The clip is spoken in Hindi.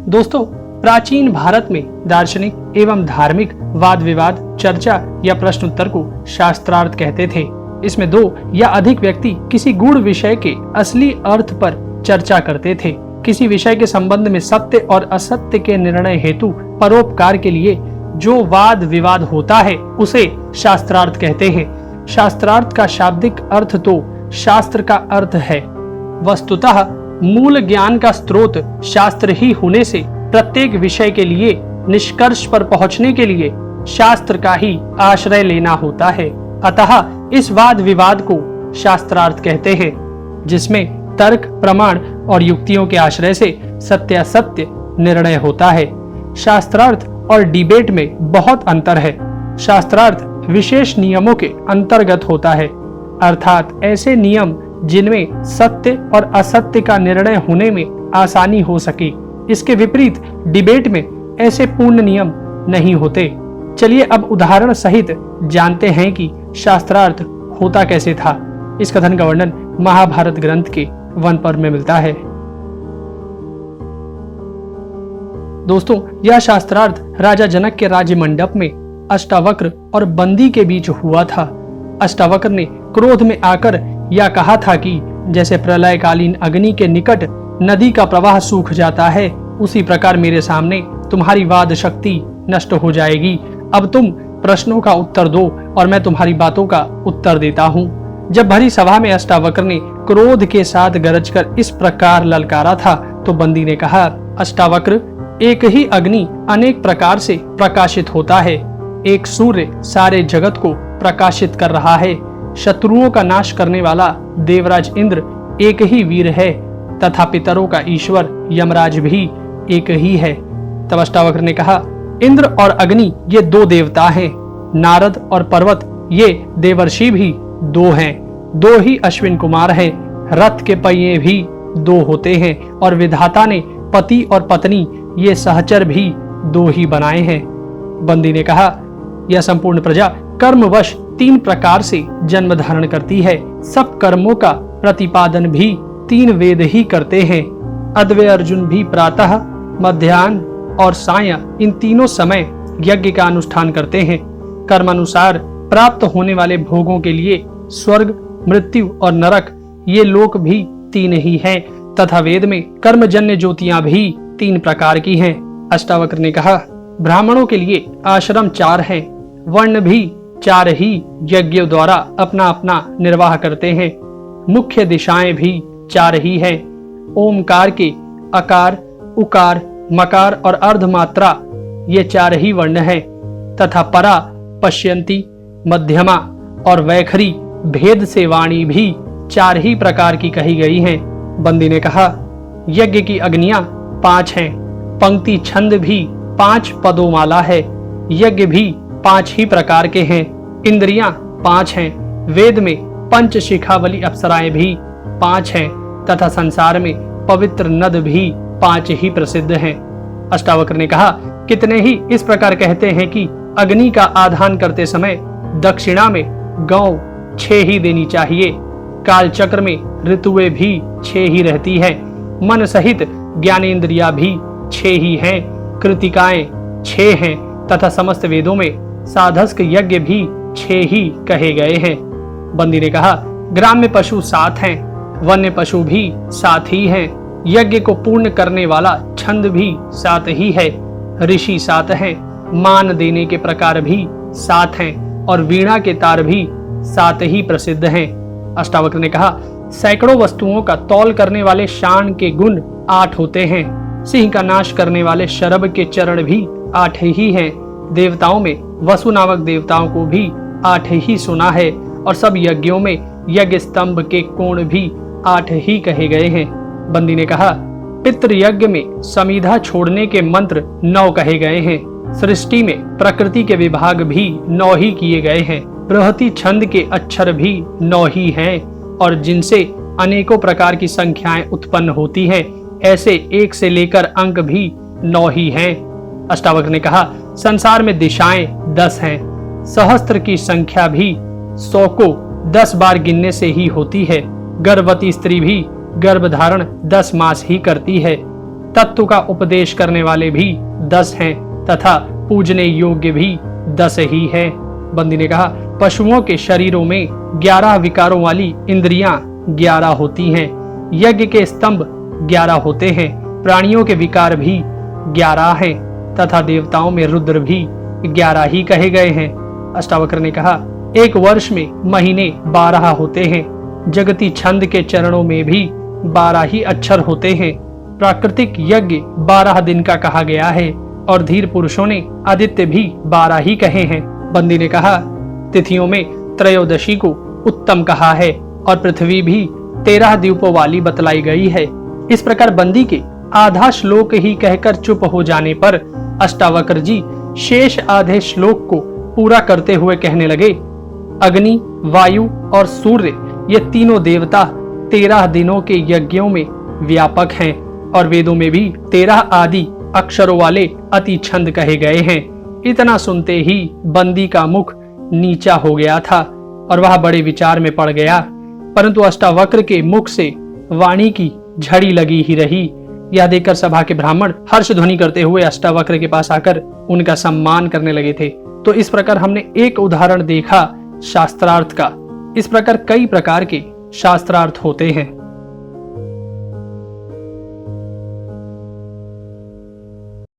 दोस्तों, प्राचीन भारत में दार्शनिक एवं धार्मिक वाद विवाद, चर्चा या प्रश्नोत्तर को शास्त्रार्थ कहते थे। इसमें दो या अधिक व्यक्ति किसी गूढ़ विषय के असली अर्थ पर चर्चा करते थे। किसी विषय के संबंध में सत्य और असत्य के निर्णय हेतु परोपकार के लिए जो वाद विवाद होता है उसे शास्त्रार्थ कहते हैं। शास्त्रार्थ का शाब्दिक अर्थ तो शास्त्र का अर्थ है। वस्तुतः मूल ज्ञान का स्रोत शास्त्र ही होने से प्रत्येक विषय के लिए निष्कर्ष पर पहुंचने के लिए शास्त्र का ही आश्रय लेना होता है। अतः इस वाद विवाद को शास्त्रार्थ कहते हैं, जिसमें तर्क, प्रमाण और युक्तियों के आश्रय से सत्यासत्य निर्णय होता है। शास्त्रार्थ और डिबेट में बहुत अंतर है। शास्त्रार्थ विशेष नियमों के अंतर्गत होता है, अर्थात ऐसे नियम जिनमें सत्य और असत्य का निर्णय होने में आसानी हो सके। इसके विपरीत डिबेट में ऐसे पूर्ण नियम नहीं होते। चलिए अब उदाहरण सहित जानते हैं कि शास्त्रार्थ होता कैसे था। इस कथन का वर्णन महाभारत ग्रंथ के वन पर्व में मिलता है। दोस्तों, यह शास्त्रार्थ राजा जनक के राज्य मंडप में अष्टावक्र और बंदी के बीच हुआ था। अष्टावक्र ने क्रोध में आकर यह कहा था कि जैसे प्रलयकालीन अग्नि के निकट नदी का प्रवाह सूख जाता है, उसी प्रकार मेरे सामने तुम्हारी वाद शक्ति नष्ट हो जाएगी। अब तुम प्रश्नों का उत्तर दो और मैं तुम्हारी बातों का उत्तर देता हूँ। जब भरी सभा में अष्टावक्र ने क्रोध के साथ गरजकर इस प्रकार ललकारा था तो बंदी ने कहा, अष्टावक्र, एक ही अग्नि अनेक प्रकार से प्रकाशित होता है। एक सूर्य सारे जगत को प्रकाशित कर रहा है। शत्रुओं का नाश करने वाला देवराज इंद्र एक ही वीर है तथा पितरों का ईश्वर यमराज भी एक ही है। तब अष्टावक्र ने कहा, इंद्र और अग्नि ये दो देवता हैं। नारद और पर्वत ये देवर्षि भी दो हैं। दो ही अश्विन कुमार हैं। रथ के पहिए भी दो होते हैं और विधाता ने पति और पत्नी ये सहचर भी दो ही बनाए हैं। बंदी ने कहा, यह संपूर्ण प्रजा कर्मवश तीन प्रकार से जन्म धारण करती है। सब कर्मों का प्रतिपादन भी तीन वेद ही करते हैं। अद्वै अर्जुन भी प्रातः, मध्याह्न और साय इन तीनों समय यज्ञ का अनुष्ठान करते हैं। कर्मानुसार प्राप्त होने वाले भोगों के लिए स्वर्ग, मृत्यु और नरक ये लोक भी तीन ही हैं तथा वेद में कर्मजन्य ज्योतियां भी तीन प्रकार की हैं। अष्टावक्र ने कहा, ब्राह्मणों के लिए आश्रम चार हैं। वर्ण भी चार ही यज्ञों द्वारा अपना अपना निर्वाह करते हैं। मुख्य दिशाएं भी चार ही हैं। ओमकार के अकार, उकार, मकार और अर्धमात्रा ये चार ही वर्ण हैं तथा परा, पश्यंती, मध्यमा और वैखरी भेद से वाणी भी चार ही प्रकार की कही गई हैं। बंदी ने कहा, यज्ञ की अग्नियां पांच हैं। पंक्ति छंद भी 5 पदोमाला है। यज्ञ भी 5 ही प्रकार के हैं। इंद्रियां 5 हैं। वेद में पंच शिखावली अप्सराएं भी 5 हैं तथा संसार में पवित्र नद भी 5 ही प्रसिद्ध हैं। अष्टावक्र ने कहा, कितने ही इस प्रकार कहते हैं कि अग्नि का आधान करते समय दक्षिणा में गौ 6 ही देनी चाहिए। काल चक्र में ऋतुएं भी 6 ही रहती है। मन सहित ज्ञानेंद्रिया भी 6 ही हैं। कृतिकाएं 6 हैं तथा समस्त वेदों में साधस्क यज्ञ भी 6 ही कहे गए हैं। बंदी ने कहा, ग्राम्य पशु 7 हैं। वन्य पशु भी 7 ही हैं। यज्ञ को पूर्ण करने वाला छंद भी 7 ही है। ऋषि 7 हैं। मान देने के प्रकार भी 7 हैं और वीणा के तार भी 7 ही प्रसिद्ध हैं। अष्टावक्र ने कहा, सैकड़ों वस्तुओं का तौल करने वाले शान के गुण 8 होते हैं। सिंह का नाश करने वाले शरभ के चरण भी 8 ही हैं। देवताओं में वसु नामक देवताओं को भी 8 ही सुना है और सब यज्ञों में यज्ञ स्तंभ के कोण भी 8 ही कहे गए हैं। बंदी ने कहा, पितृ यज्ञ में समीधा छोड़ने के मंत्र 9 कहे गए हैं। सृष्टि में प्रकृति के विभाग भी 9 ही किए गए हैं। बृहति छंद के अक्षर भी 9 ही हैं और जिनसे अनेकों प्रकार की संख्याएं उत्पन्न होती हैं, ऐसे 1 से लेकर अंक भी 9 ही हैं। अष्टावक्र ने कहा, संसार में दिशाएं 10 हैं। सहस्त्र की संख्या भी 100 को 10 बार गिनने से ही होती है। गर्भवती स्त्री भी गर्भ धारण 10 मास ही करती है तत्व का उपदेश करने वाले भी 10 हैं तथा पूजने योग्य भी 10 ही है। बंदी ने कहा, पशुओं के शरीरों में 11 विकारों वाली इंद्रियां 11 होती हैं, यज्ञ के स्तंभ 11 होते हैं, प्राणियों के विकार भी 11 हैं तथा देवताओं में रुद्र भी 11 ही कहे गए हैं। अष्टावक्र ने कहा, एक वर्ष में महीने 12 होते हैं, जगती छंद के चरणों में भी 12 ही अक्षर होते हैं, प्राकृतिक यज्ञ 12 दिन का कहा गया है और धीर पुरुषों ने आदित्य भी 12 ही कहे हैं। बंदी ने कहा, तिथियों में त्रयोदशी को उत्तम कहा है और पृथ्वी भी 13 द्वीपों वाली बतलाई गई है। इस प्रकार बंदी के आधा श्लोक ही कहकर चुप हो जाने पर अष्टावक्र जी शेष आधे श्लोक को पूरा करते हुए कहने लगे, अग्नि, वायु और सूर्य ये तीनों देवता 13 दिनों के यज्ञों में व्यापक हैं और वेदों में भी 13 आदि अक्षरों वाले अति छंद कहे गए हैं। इतना सुनते ही बंदी का मुख नीचा हो गया था और वह बड़े विचार में पड़ गया, परंतु अष्टावक्र के मुख से वाणी की झड़ी लगी ही रही। यह देखकर सभा के ब्राह्मण हर्ष ध्वनि करते हुए अष्टावक्र के पास आकर उनका सम्मान करने लगे थे। तो इस प्रकार हमने एक उदाहरण देखा शास्त्रार्थ का। इस प्रकार कई प्रकार के शास्त्रार्थ होते हैं।